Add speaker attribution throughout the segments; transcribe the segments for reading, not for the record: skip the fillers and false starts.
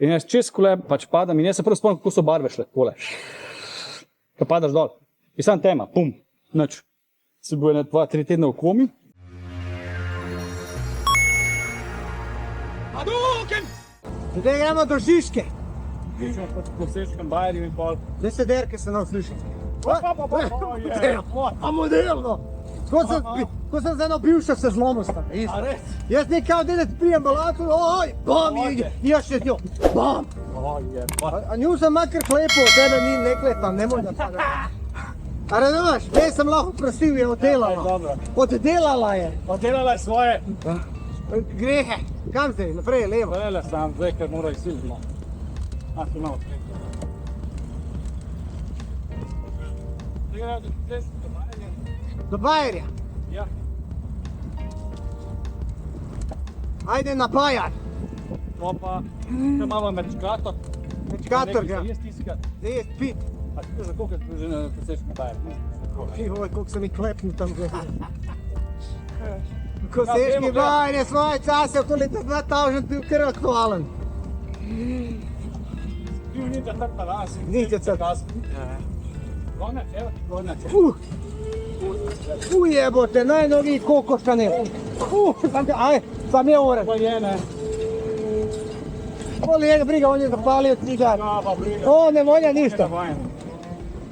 Speaker 1: In jaz čez kole pač padam in jaz se prvo spomnim, kako so barve šle, takole. Ko padaš dol. In sam tema, pum, nič. Se bo ene 2-3 tedne v komi.
Speaker 2: Zdaj gremo do Žižke.
Speaker 1: Gremo po Koseškem bajerju in pol.
Speaker 2: Zdaj se derke se nam sliši.
Speaker 1: A
Speaker 2: modelno. Ko sem za eno bivšo se zlomil sta.
Speaker 1: A res?
Speaker 2: Jaz nekaj delec prijem balatu, oj, bam, jaz še z njo, bam. A nju sem makar klepo, od tebe ni ne klepam, nemoj da pada. A razumeš, zdaj sem lahko prosil, je oddelala. Oddelala je.
Speaker 1: Oddelala je svoje.
Speaker 2: Grehe, kam zdaj, naprej, levo.
Speaker 1: Zdaj sam, zdaj, ker mora izsiliti. A, tu imamo tretje.
Speaker 2: Do Bajerja.
Speaker 1: Ja.
Speaker 2: Ajde na Bajar.
Speaker 1: To pa, če imamo Mečkator.
Speaker 2: Mečkator ga.
Speaker 1: Jaz tiskrat.
Speaker 2: Zdaj je pit.
Speaker 1: A ti za koliko je že na Koseškem bajerju?
Speaker 2: Oj, koliko sem jih klepnil tam gre. Koseški Bajer je svoje čase, v leta 2000 bil kar aktualen.
Speaker 1: Bil ni da trta las.
Speaker 2: Ni da trta.
Speaker 1: Konec, evo ti konec.
Speaker 2: Ujebote, najnogi kokoštanel. Sam je ure.
Speaker 1: Pa je, ne.
Speaker 2: Boli njega briga, on je zapalio cigar.
Speaker 1: Ja, pa briga.
Speaker 2: O, ne volja ništa.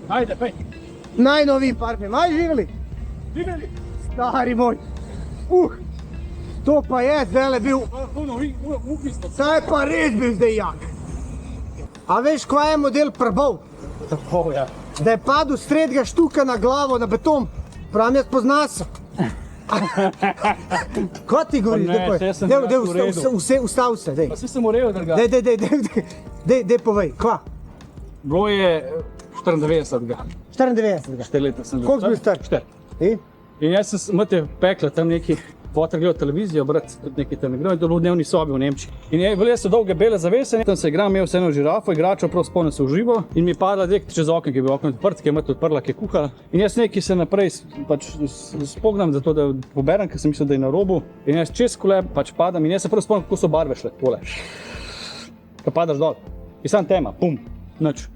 Speaker 1: Ajde, pej.
Speaker 2: Najnoviji parfem, aj živjeli.
Speaker 1: Živjeli.
Speaker 2: Stari moj. To pa je zdaj bil. Saj pa res bil zdaj jak. A veš, kva je model prbov?
Speaker 1: Tako, ja.
Speaker 2: Da je padel srednjega štuka na glavo, na beton. Pravim, jaz pozna se. Ko ti govori? Ustav se, dej.
Speaker 1: Pa si sem urejal, drga.
Speaker 2: Dej, povej, kva?
Speaker 1: Bilo je 94.
Speaker 2: 94.
Speaker 1: 4 leta sem bil.
Speaker 2: Koliko si bil star?
Speaker 1: 4. In jaz sem mrtev pekla tam neki fotor gledal televizijo, brat, neki tam igral in to bilo v dnevni sobi v Nemčiji. In bile so dolge bele zavese, tam se igram, imel se eno žirafo, igračo, prav spomnim se v živo in mi je padla direkt čez okno, ki je bil okno odprt, ki je mrtev odprla, ki je kuhala. In jaz neki se naprej pač spognam za to, da poberem, ker sem mislil, da je na robu. In jaz čez kole pač padam in jaz se prvo spomnim, kako so barve šle, takole. Ko padaš dol. In sam tema, pum, nič.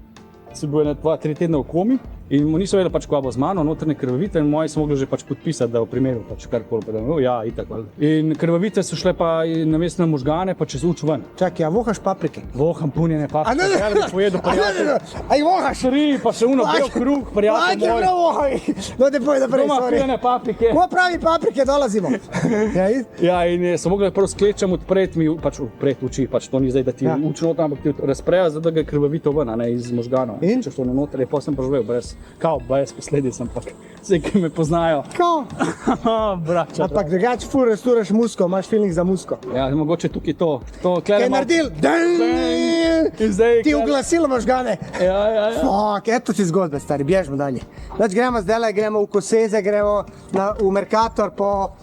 Speaker 1: Se bo ene 2-3 tedne v komi in mu niso vedeli pač, kva bo z mano, notrne krvavite in moji so mogli že pač podpisati, da v primeru pač karkoli, da ja, itak. In krvavite so šle pa namesto na možgane, pa čez uč ven.
Speaker 2: Čakaj, a vohaš paprike?
Speaker 1: Voham punjene paprike, ja bi pojedel prijatelj.
Speaker 2: Aj vohaš?
Speaker 1: Sri, pa še uno bel kruh, prijatelj moj.
Speaker 2: Ajde, prav vohaj. No, te poveda prej,
Speaker 1: Doma
Speaker 2: sorry.
Speaker 1: punjene paprike.
Speaker 2: Ko pravi paprike, dolazimo.
Speaker 1: Ja, in so mogli prvo s klečem odpreti mi, pač odpreti oči, pač to ni zdaj, da ti uč noter, ampak ti razprejo, zato da ga je krvavito ven, a ne iz možganov.
Speaker 2: In?
Speaker 1: Če so ne noter, je pa sem preživel brez posledic, ampak vsi, ki me poznajo.
Speaker 2: Ko?
Speaker 1: Brača.
Speaker 2: Ampak drugače ful restauraš musko, imaš feeling za musko.
Speaker 1: Ja, mogoče tukaj to.
Speaker 2: Kaj je naredil? Ti uglasilo možgane.
Speaker 1: Ja.
Speaker 2: Fak, eto ti zgodbe, stari, bježimo dalje. Znači gremo zdaj, gremo v Koseze, gremo v Mercator po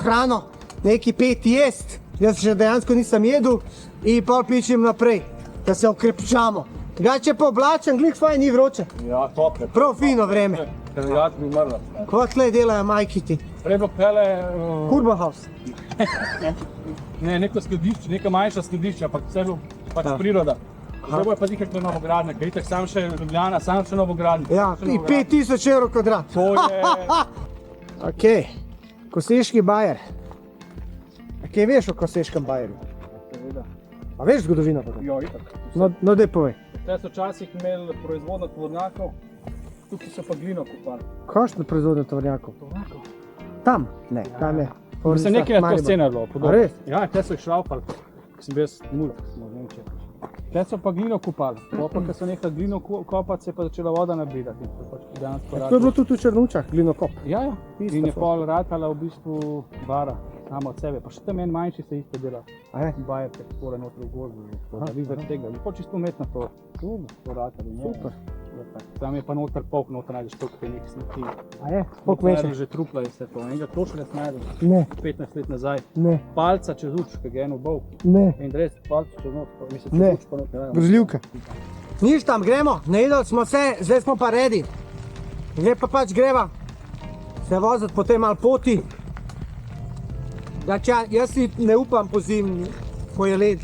Speaker 2: hrano, neki pet jest. Jaz še dejansko nisem jedel in pol pičem naprej, da se okrepčamo. Drugače pa oblačen, glih fajn, ni vroče.
Speaker 1: Ja, tople.
Speaker 2: Prav fino vreme.
Speaker 1: Rad bi umrla.
Speaker 2: Kva tle delajo majki ti?
Speaker 1: Prej bilo pele...
Speaker 2: Urban House.
Speaker 1: Ne, neko skladišče, neka manjša skladišča, ampak vse bilo pač priroda. Zdaj bojo pa zihar to novogradnje, ker itak sam še Ljubljana, sam še novogradnje.
Speaker 2: Ja, in 5000 evrov kvadrat.
Speaker 1: To je...
Speaker 2: Okej, Koseški Bajer. Kaj veš o Koseškem Bajerju?
Speaker 1: Seveda.
Speaker 2: A veš zgodovino pa to?
Speaker 1: Jo, itak.
Speaker 2: No, dej povej.
Speaker 1: Te so včasih imeli proizvodno tovornjakov, tukaj so pa glino kupali.
Speaker 2: Kakšno proizvodnjo tovornjakov?
Speaker 1: Tovornjakov?
Speaker 2: Tam? Ne, tam je.
Speaker 1: Mislim, nekaj na to scena je bilo podobno.
Speaker 2: A res?
Speaker 1: Ja, te so jih šraupali, ko sem bil jaz mulj, smo v Nemčiji. Te so pa glino kupali, pa ko so nehali glino kopati, se je pa začela voda nabirati.
Speaker 2: To je bilo tudi v Črnučah, glino kop.
Speaker 1: Ja, in je pol ratala v bistvu bara. Samo od sebe, pa še tam en manjši se isto dela. Bajer te spore noter v gozdu, da vi zaradi tega. Lepo čisto umetno to ratali.
Speaker 2: Super.
Speaker 1: Tam je pa noter polk, noter najdeš to, kaj nek smeti.
Speaker 2: Polk veče?
Speaker 1: Že trupla je vse to. Enega točno ne snajdem.
Speaker 2: Ne.
Speaker 1: 15 let nazaj.
Speaker 2: Ne.
Speaker 1: Palca čez uč, kaj ga eno bol.
Speaker 2: Ne.
Speaker 1: In res, palca čez noter, mislim,
Speaker 2: Ne.
Speaker 1: čez uč pa noter.
Speaker 2: Grozljivka. Nič tam, gremo, najedali smo se, zdaj smo pa ready. Zdaj pa pač greva se voziti po tej malo poti. Jaz si ne upam po zimi, ko je led,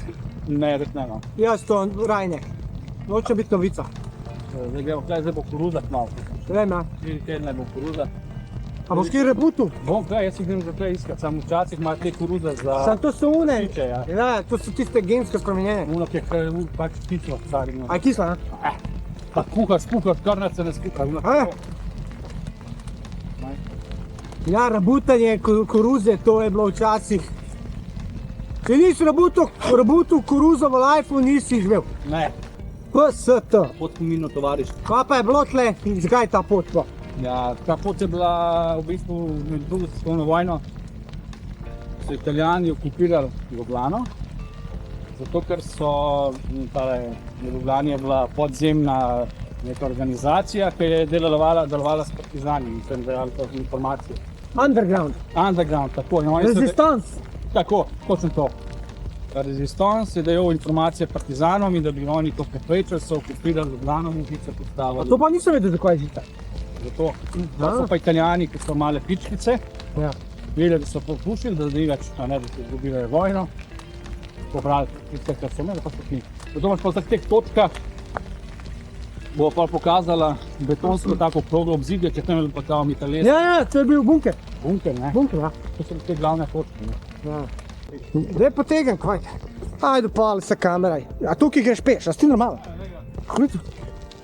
Speaker 1: Ne, res ne, no.
Speaker 2: Jaz to raj ne. Noče biti novica.
Speaker 1: Zdaj gremo tukaj, zdaj bo koruzat malo.
Speaker 2: Vem, ja.
Speaker 1: 3 tedne bo koruzat.
Speaker 2: A boš kje rebutu?
Speaker 1: Bom tukaj, jaz jih grem za tukaj iskat, samo včasih imajo te koruze za...
Speaker 2: Sam to so une.
Speaker 1: Ptiče, ja.
Speaker 2: Ja, to so tiste gensko spremenjene.
Speaker 1: Uno, ki je pač ptično stari. No.
Speaker 2: A je kisla, ne?
Speaker 1: Pa skuhaš, kar ne se ne skuha.
Speaker 2: A? Ja, rabutanje koruze, to je bilo včasih. Če nisi rabutu koruzo v lifeu, nisi živel.
Speaker 1: Ne,
Speaker 2: PST.
Speaker 1: pot pomino tovariš.
Speaker 2: Kaj pa je bilo tle in zakaj ta pot pa?
Speaker 1: Ja, ta pot je bila v bistvu med drugo svetovno vojno. So Italijani okupirali Ljubljano, zato ker so, v Ljubljani je bila podzemna neka organizacija, ki je delovala s partizani in sem dejal to informacije.
Speaker 2: Underground.
Speaker 1: Underground, tako. In oni so
Speaker 2: Resistance.
Speaker 1: Tako, točno to. Resistance je dajal informacije partizanom in da bi oni to preprečili, so okupirali Ljubljano in žice
Speaker 2: A
Speaker 1: postavili.
Speaker 2: to pa nisem vedel, zakaj je žica.
Speaker 1: Zato so pa Italijani, ki so male pičkice,
Speaker 2: Ja.
Speaker 1: vedeli, da so popušili, da zdaj več, a ne, da so izgubili vojno, pobrali tiste, kar so imeli, pa so šli. Zato imaš pa v teh točkah, bo pa pokazala betonsko tako kroglo obzidje, če tam je pa tam Italijski
Speaker 2: Ja, to je bil bunker.
Speaker 1: bunker, ne?
Speaker 2: Bunker, ja.
Speaker 1: To so te glavne točke, ne?
Speaker 2: Ja. Zdaj potegam, kaj? Ajde, pali se kameraj. A tukaj greš peš, a si ti normalen?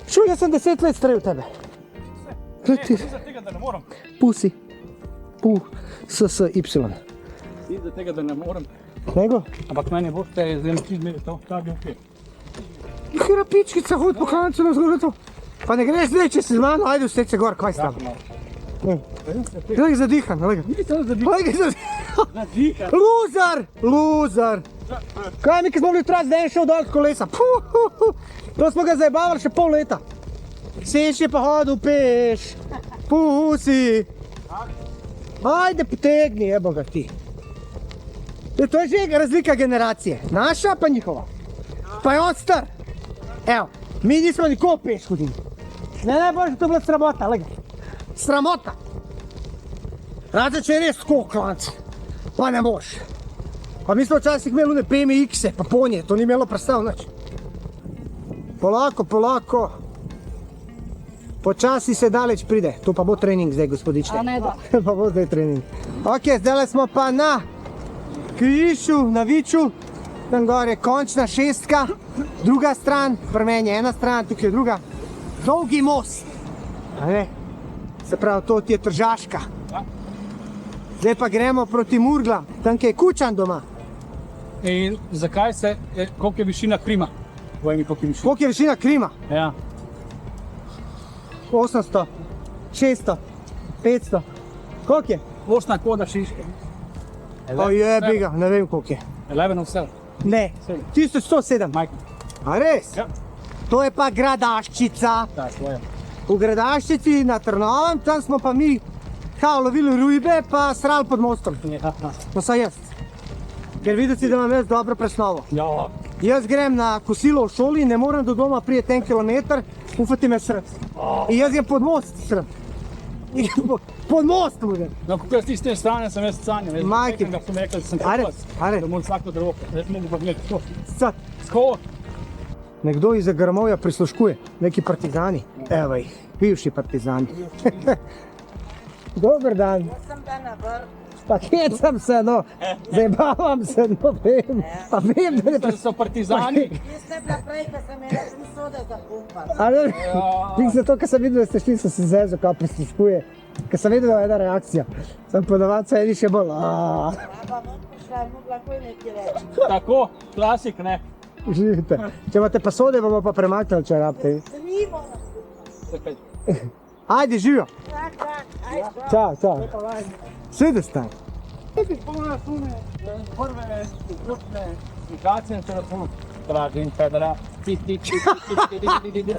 Speaker 2: Čuj, jaz sem 10 let starejši od tebe. Glej ti,
Speaker 1: Za tega, da ne morem.
Speaker 2: pusi. SSY.
Speaker 1: Za tega, da ne morem.
Speaker 2: Nego?
Speaker 1: Ampak meni bo te zdaj nekaj zmeri to, ta bi okej.
Speaker 2: Hira pičkica, hod po klancu na zgoraj to. Pa ne greš zdaj, če si z mano, ajde vsteci gor, kaj s tam? Glej, zadihan, glej ga.
Speaker 1: Ni to
Speaker 2: Glej ga zadihan.
Speaker 1: zadika.
Speaker 2: Loser! Kaj mi, ki smo bili vtras, da je šel dol s kolesa? To smo ga zajebavali še pol leta. Seš je pa hodil peš. Pusi. Ajde, potegni, jebo ga ti. To je že razlika generacije. Naša pa njihova. Pa je on star. Evo, mi nismo nikoli peš hodili. Ne, bože, to je bila sramota, lega. Sramota. Razen, če je res skok klanci. Pa ne moš. Pa mi smo včasih imeli one PMX-e, pa ponje, to ni imelo predstav nič. Polako, polako. Počasi se daleč pride, to pa bo trening zdaj, gospodične.
Speaker 3: A ne da.
Speaker 2: Pa bo zdaj trening. Ok, zdaj smo pa na križišču, na Viču. Tam gor je končna šestka, druga stran, pri meni je ena stran, tukaj je druga. Dolgi most. A ne? Se pravi, to ti je Tržaška. Zdaj pa gremo proti Murglam, tam kje je Kučan doma.
Speaker 1: In zakaj se, koliko je višina Krima? Povej mi, koliko je višina.
Speaker 2: Koliko je višina Krima?
Speaker 1: Ja.
Speaker 2: 800, 600, 500. Koliko je?
Speaker 1: Osna koda Šiške.
Speaker 2: O jebi ga, ne vem koliko je.
Speaker 1: 11 vse.
Speaker 2: Ne, 1107.
Speaker 1: Majka.
Speaker 2: A res?
Speaker 1: Ja.
Speaker 2: To je pa Gradaščica.
Speaker 1: Ta, svoja.
Speaker 2: V Gradaščici na Trnovem, tam smo pa mi kao lovili rujbe pa srali pod mostom.
Speaker 1: Ja.
Speaker 2: To sam jaz. Ker videti, da imam jaz dobro presnovo.
Speaker 1: Ja.
Speaker 2: Jaz grem na kosilo v šoli, ne morem do doma prijeti 1 kilometer, ufati me srd. In jaz grem pod most srd. Pod most budem.
Speaker 1: No, kako jaz tiste strane sem jaz sanjal. Jaz
Speaker 2: Majke.
Speaker 1: nekaj sem rekel, da sem
Speaker 2: Are,
Speaker 1: kapas.
Speaker 2: are.
Speaker 1: Da moram vsako drevo. Jaz mogu pa gledati to.
Speaker 2: Sad.
Speaker 1: Skoro.
Speaker 2: Nekdo iz Grmovja prisluškuje, neki partizani. Evo jih, bivši partizani. Dober dan.
Speaker 3: Sem da na vrh.
Speaker 2: Pa hecam se, no. Zabavam se, no, vem. Pa vem, da ne
Speaker 1: Da so partizani.
Speaker 3: Jaz sem bila prej, ko sem imela 3 sode za pumpati.
Speaker 2: A ne, tik zato, ko sem videl, da ste šli, sem se zezal, kao prisluškuje. Ko sem videl, da je ena reakcija. Sem ponovadi se eni še bolj.
Speaker 3: Pa bom prišla, mogla kaj nekaj reči.
Speaker 1: Tako, klasik, ne.
Speaker 2: Živite. Če imate pa sode, bomo pa premaknili, če rabite.
Speaker 3: Snimo na skupaj.
Speaker 1: Čakaj.
Speaker 2: Ajde, živijo.
Speaker 3: Tak, ajde.
Speaker 2: Čao, čao. Sede staj.
Speaker 1: Ti spomniš one prve skupne aplikacije na telefonu. Tražim Federa.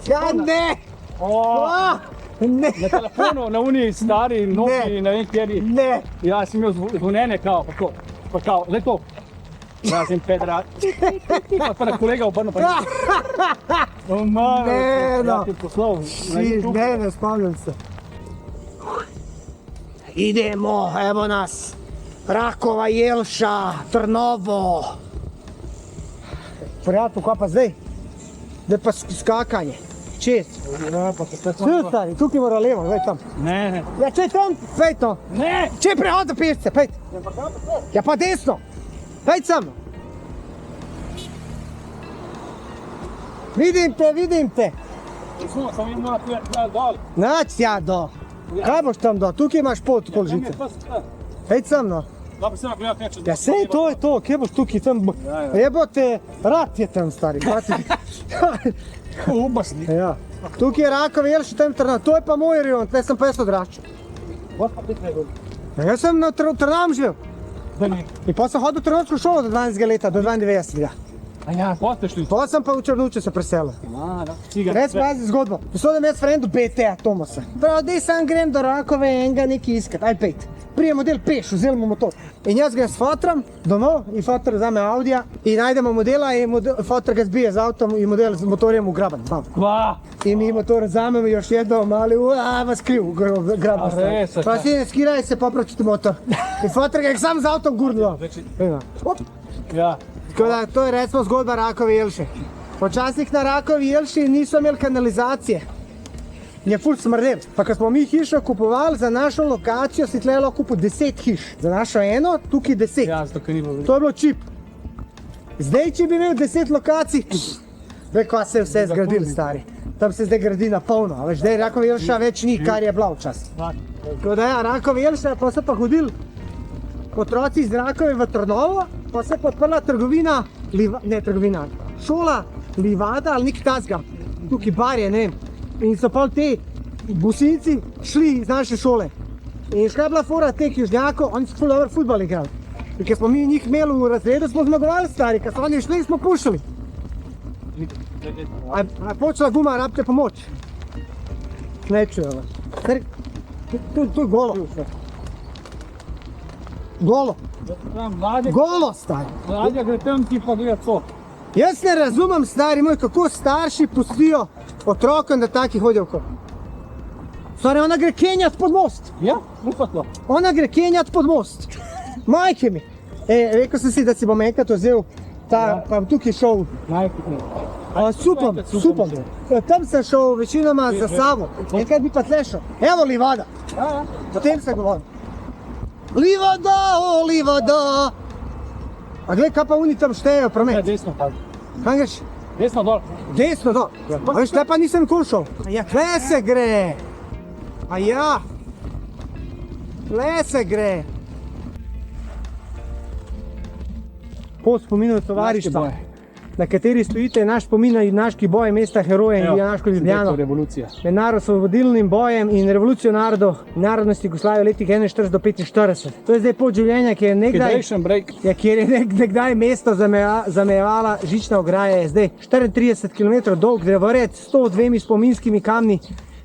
Speaker 2: Ja, ne!
Speaker 1: O,
Speaker 2: Ne!
Speaker 1: na telefonu, na uni stari, novi, ne vem kjeri.
Speaker 2: Ne!
Speaker 1: Ja, sem imel zvonjenje kao, kako, pa kao, zdaj to. Tražim Federa. Pa na kolega obrnu, pa ne.
Speaker 2: Ne, no.
Speaker 1: Ja ti poslal.
Speaker 2: Ne spomnim se. Idemo, evo nas. Rakova Jelša, Trnovo. Prijatelj, kaj pa zdaj? Zdaj pa skakanje. Čez.
Speaker 1: Ja, pa se spet
Speaker 2: Svi stari, tukaj mora levo, gledaj tam.
Speaker 1: Ne.
Speaker 2: Ja, če tam, pej to.
Speaker 1: Ne.
Speaker 2: Če prehod pešce, pej. Ja, pa desno. Pej sam. Vidim te.
Speaker 1: Samo jim mora prijeti dol.
Speaker 2: Nač ja do. Kaj boš tam do? Tukaj imaš pot okoli žice. Pej sam, no.
Speaker 1: Dobro, se gledati neče.
Speaker 2: Ja, sej to je to, kje boš tukaj tam? Jebote, rat je tam, stari.
Speaker 1: Ubasni.
Speaker 2: Ja. Tukaj je Rakov Jelša tam Trnava, to je pa moj rajon, tle sem pa jaz odraščal. Ja, jaz sem na Trnavam živel. In pa sem hodil v Trnovsko šolo do 12. leta, do 92.
Speaker 1: A ja, poste šli.
Speaker 2: Pa sem pa v Črnuče se preselil.
Speaker 1: Da. Cigar.
Speaker 2: Res pazi zgodbo. Posodem jaz frendu BT-a Tomasa. Prav, dej sam grem do Rakove enega nekaj iskat, aj pejt. Prijemo del peš, vzeli mu motor. In jaz grem s fotrom domov in fotor vzame Audija in najdemo modela in fotor ga zbije z avtom in model z motorjem v graben. Bam.
Speaker 1: Kva?
Speaker 2: In mi motor vzamemo još jedno mali, vas kriv, graben.
Speaker 1: res,
Speaker 2: Pa si ne skiraj se, popračite motor. In fotor ga je sam z avtom gurnil.
Speaker 1: Ja.
Speaker 2: Tako da, to je recimo zgodba Rakove Jelše. Včasih na Rakovi Jelši niso imeli kanalizacije. Je ful smrdel. Pa ko smo mi hišo kupovali za našo lokacijo, si tle lahko kupil 10 hiš. Za našo eno, tukaj 10.
Speaker 1: Ja, zato ker ni bilo.
Speaker 2: To je bilo čip. Zdaj, če bi imel 10 lokacij, ve, kva se je vse zgradili, stari. Tam se zdaj gradi na polno, a veš, zdaj Rakova Jelša več ni, kar je bila včasih. Tako da ja, Rakova Jelša, pa so pa hodili otroci iz Rakove v Trnovo, pa se je podprla trgovina, šola, livada ali nek tasga. Tukaj bar je, ne vem. In so pa te businci šli iz naše šole. In šla je bila fora teh južnjakov, oni so ful dobro futbol igrali. In ker smo mi njih imeli v razredu, smo zmagovali, stari, ker so oni šli, smo pušali. A počela guma, rabite pomoč. Ne čujela. Stari, to je golo. Golo. Golo, stari.
Speaker 1: Mladja gre tam ti pa gleda to.
Speaker 2: Jaz ne razumem, stari moj, kako starši pustijo otrokom, da taki hodijo okoli. Stari, ona gre kenjat pod most.
Speaker 1: Ja, upatlo.
Speaker 2: Ona gre kenjat pod most. Majke mi. Rekel sem si, da si bom enkrat vzel ta, pa tukaj šel. Supam. Tam sem šel večinoma za Savo. Enkrat bi pa tle šel. Evo livada. Potem sem govoril. Livada, o livada. A gled, kaj pa oni tam štejejo promet?
Speaker 1: Ja, desno pa.
Speaker 2: Kaj greš?
Speaker 1: Desno dol.
Speaker 2: Desno dol. A veš, tle pa nisem nikoli šel. Ja, tle se gre. A ja. Tle se gre. Po spominu tovarištva, na kateri stojite, je naš spomin na junaški boj mesta Heroje in junaško Ljubljano.
Speaker 1: Revolucija.
Speaker 2: Med narodosvobodilnim bojem in revolucijo narodov narodnosti Jugoslavije v letih 41 do 45. To je zdaj pot življenja, ki je kjer je nekdaj mesto zamejevala žična ograja, je zdaj 34 km dolg drevored s 102 spominskimi kamni,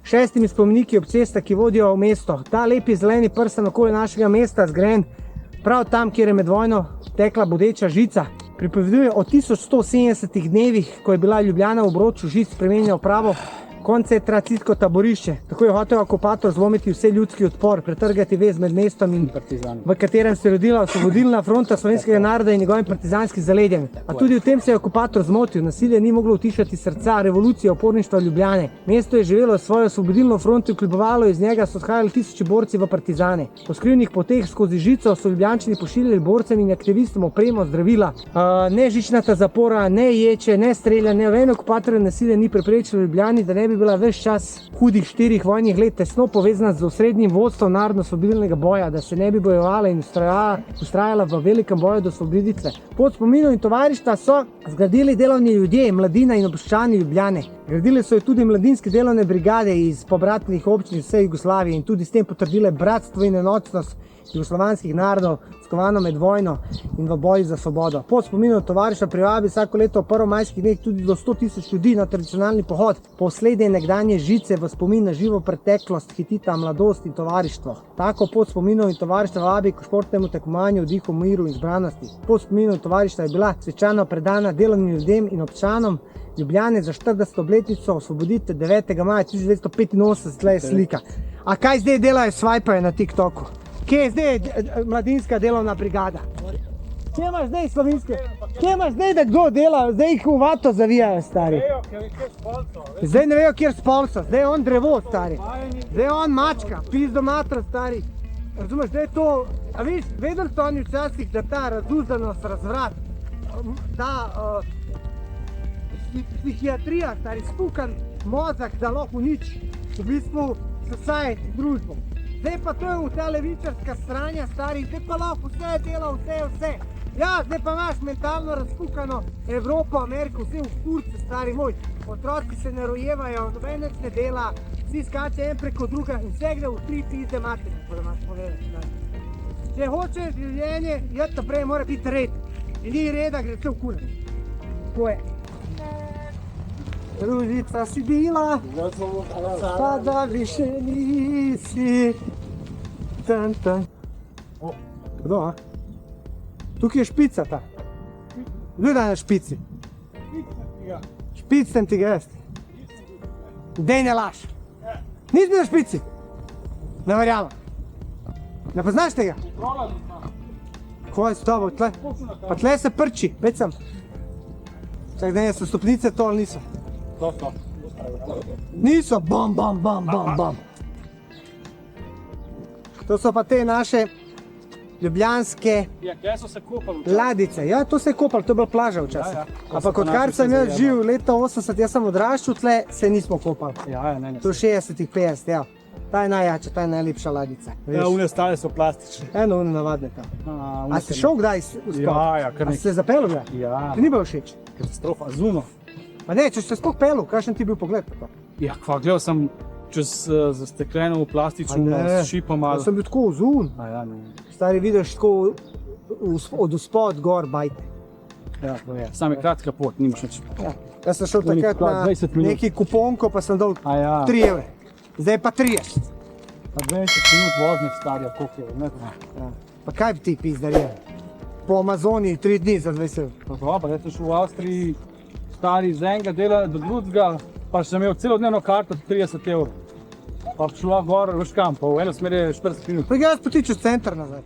Speaker 2: 6 spomeniki ob cestah, ki vodijo v mesto. Ta lepi zeleni prsten okoli našega mesta zgrajen prav tam, kjer je med vojno tekla bodeča žica. Pripoveduje o 1170 dnevih, ko je bila Ljubljana v obroču žic spremenjena v pravo koncentracijsko taborišče. Tako je hotel okupator zlomiti vse ljudski odpor, pretrgati vez med mestom in partizani, v katerem se je rodila osvobodilna fronta slovenskega naroda in njegovim partizanskim zaledjem. A tudi v tem se je okupator zmotil, nasilje ni moglo utišati srca revolucije uporništva Ljubljane. Mesto je živelo svojo osvobodilno fronto in kljubovalo, iz njega so odhajali tisoči borci v partizane. Po skrivnih poteh skozi žico so Ljubljančani pošiljali borcem in aktivistom opremo, zdravila. Ne žičnata zapora, ne ječe, ne streljanje, ne okupatorjev nasilje ni preprečilo Ljubljani, da ne bi bila ves čas hudih 4 vojnih let tesno povezana z osrednjim vodstvom narodno-osvobodilnega boja, da se ne bi bojevala in ustrajala v velikem boju do osvoboditve. Pod spominom in tovarištva so zgradili delovni ljudje, mladina in občani Ljubljane. Gradile so jo tudi mladinske delovne brigade iz pobratnih občin vse Jugoslavije in tudi s tem potrdile bratstvo in enotnost jugoslovanskih narodov, skovano med vojno in v boju za svobodo. Pod spominom tovarištva privabi vsako leto v prvomajskih dneh tudi do 100 000 ljudi na tradicionalni pohod. Poslednje nekdanje žice v spomin na živo preteklost hitita mladost in tovarištvo. Tako pod spominom in tovarištva vabi k športnemu tekmovanju, vdihu, miru in zbranosti. Pod spominom in tovarištva je bila svečano predana delovnim ljudem in občanom Ljubljane za 40. obletnico osvoboditve 9. maja 1985, tle je slika. A kaj zdaj delajo svajpajo na TikToku? Kje je zdaj mladinska delovna brigada? Kje imaš zdaj slovenske? Kje imaš zdaj, da kdo dela, zdaj jih v vato zavijajo, stari. Zdaj ne vejo, kjer spol so, zdaj je on drevo, stari. Zdaj je on mačka, pizdo matra, stari. Razumeš, zdaj je to, a viš, vedeli so oni včasih, da ta razuzdanost, razvrat, ta psihiatrija, stari, spukan mozak, da lahko uniči, v bistvu, society, družbo. Zdaj pa to je v ta levičarska stranja, stari, zdaj pa lahko vse dela, vse. Ja, zdaj pa imaš mentalno razpukano Evropo, Ameriko, vse v kurce, stari moj. Otroci se ne rojevajo, noben nič ne dela, vsi skače en preko druga in vse gre v 3 pizde matere, da imaš povedati. Če hočeš življenje, jaz naprej mora biti red. In ni reda, gre vse v kurac. Tako je. Ružica si bila, sada više nisi. Tan. Kdo, a? Tukaj je špica ta. Kdo je da na špici? Špic sem ti ga jaz. Dej ne laž. Nis bil na špici? Ne verjamem. Ne poznaš tega? Kaj je s tobom tle? Pa tle se prči, več sem. Čak da so stopnice to ali niso? Niso, bam. To so pa te naše ljubljanske
Speaker 1: Ja, kje so se kopali?
Speaker 2: ladice. Ja, to se je kopalo, to je bila plaža včasih. Ampak odkar sem jaz živ leta 80, jaz sem odraščal tle, se nismo kopali.
Speaker 1: Ja, ne.
Speaker 2: To 60-ih, 50, ja. Ta je najjača, ta je najlepša ladica.
Speaker 1: Ja, une stale so plastične.
Speaker 2: Eno, one navadne tam. A si šel kdaj v spod?
Speaker 1: Ja, kar
Speaker 2: A si se zapelil kdaj?
Speaker 1: Ja,
Speaker 2: Ti ni bilo všeč?
Speaker 1: katastrofa, zuno.
Speaker 2: Ma ne, če si se sploh pelil, kakšen ti bil pogled? Pa to?
Speaker 1: Ja, kva, gledal sem čez zastekleno plastično s šipom ali...
Speaker 2: Jaz sem bil tako zun.
Speaker 1: A ja, ne.
Speaker 2: Stari, vidiš tako od vzpod gor bajte.
Speaker 1: Ja, to je. Sam je kratka pot, nimaš nič.
Speaker 2: Ja. Jaz sem šel
Speaker 1: Onih
Speaker 2: takrat na
Speaker 1: 20 minut.
Speaker 2: neki kuponko, pa sem dal
Speaker 1: A ja.
Speaker 2: 3 evre. Zdaj pa 30.
Speaker 1: Pa 20 minut vožnje starja, koliko je, ne znam.
Speaker 2: Ja. Pa kaj bi ti pizdarje? Po Amazoniji 3 dni za 20 evrov.
Speaker 1: Pa dobro, jaz sem šel v Avstriji stari z enega dela do drugega, pa sem imel celodnevno karto 30 evrov. Pa šla gor, veš kam, pa v eno smer je 40 minut.
Speaker 2: Pa jaz potiču center nazaj.